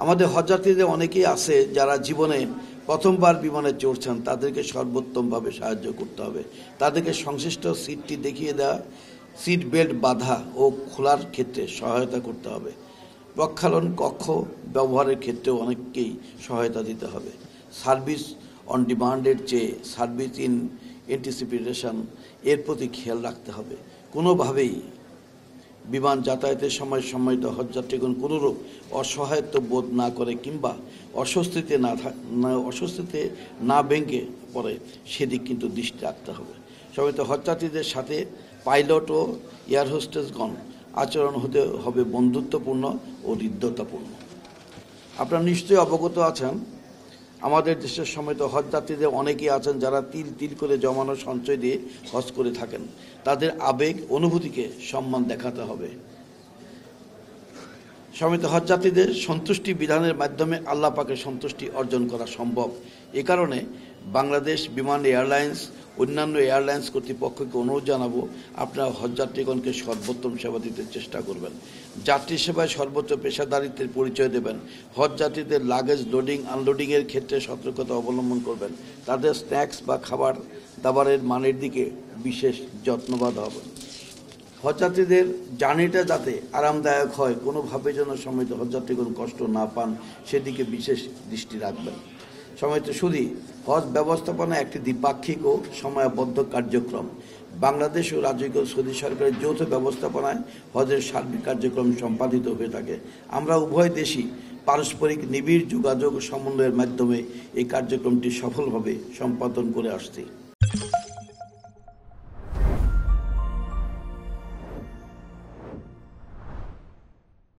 আমাদের হজযাত্রীদের অনেকেই আছে যারা জীবনে প্রথমবার বিমানে চড়ছেন, তাদেরকে সর্বোত্তমভাবে সাহায্য করতে হবে। তাদেরকে সংশ্লিষ্ট সিটটি দেখিয়ে দেওয়া, সিট বেল্ট বাঁধা ও খোলার ক্ষেত্রে সহায়তা করতে হবে। প্রক্ষালন কক্ষ ব্যবহারের ক্ষেত্রেও অনেককেই সহায়তা দিতে হবে। সার্ভিস অন ডিমান্ডের চেয়ে সার্ভিস ইন এন্টিসিপেশন এর প্রতি খেয়াল রাখতে হবে। কোনোভাবেই বিমান যাতায়াতের সময় সম্মানিত হজযাত্রীগণ কোনোরূপ অসহায়ত্ব বোধ না করে কিংবা অস্বস্তিতে না ভেঙে পড়ে সেদিক কিন্তু দৃষ্টি রাখতে হবে। সম্মানিত হজযাত্রীদের সাথে পাইলট ও এয়ার হোস্টেসগণ আচরণ হতে হবে বন্ধুত্বপূর্ণ ও হৃদ্যতাপূর্ণ। আপনারা নিশ্চয়ই অবগত আছেন, আমাদের দেশের সম্মিলিত হজযাত্রীদের অনেকেই আছেন যারা তিল তিল করে জমানো সঞ্চয় দিয়ে হজ করে থাকেন। তাদের আবেগ অনুভূতিকে সম্মান দেখাতে হবে। সম্মিলিত হজযাত্রীদের সন্তুষ্টি বিধানের মাধ্যমে আল্লাহ পাকের সন্তুষ্টি অর্জন করা সম্ভব। এ কারণে বাংলাদেশ বিমান এয়ারলাইন্স অন্যান্য এয়ারলাইন্স কর্তৃপক্ষকে অনুরোধ জানাবো, আপনারা হজযাত্রীগণকে সর্বোত্তম সেবা দিতে চেষ্টা করবেন। যাত্রী সেবায় সর্বোচ্চ পেশাদারিত্বের পরিচয় দেবেন। হজযাত্রীদের লাগেজ লোডিং আনলোডিংয়ের ক্ষেত্রে সতর্কতা অবলম্বন করবেন। তাদের স্ন্যাক্স বা খাবার দাবারের মানের দিকে বিশেষ যত্নবান হবেন। হজযাত্রীদের জার্নিটা যাতে আরামদায়ক হয়, কোনোভাবে যেন সম্মিলিত হজযাত্রীগণ কষ্ট না পান সেদিকে বিশেষ দৃষ্টি রাখবেন। সম্মানিত সুধী, হজ ব্যবস্থাপনা একটি দ্বিপাক্ষিক ও সময়াবদ্ধ কার্যক্রম। বাংলাদেশ ও রাজকীয় সৌদি সরকারের যৌথ ব্যবস্থাপনায় হজের সার্বিক কার্যক্রম সম্পাদিত হয়ে থাকে। আমরা উভয় দেশই পারস্পরিক নিবিড় যোগাযোগ ও সমন্বয়ের মাধ্যমে এই কার্যক্রমটি সফলভাবে সম্পাদন করে আসছি।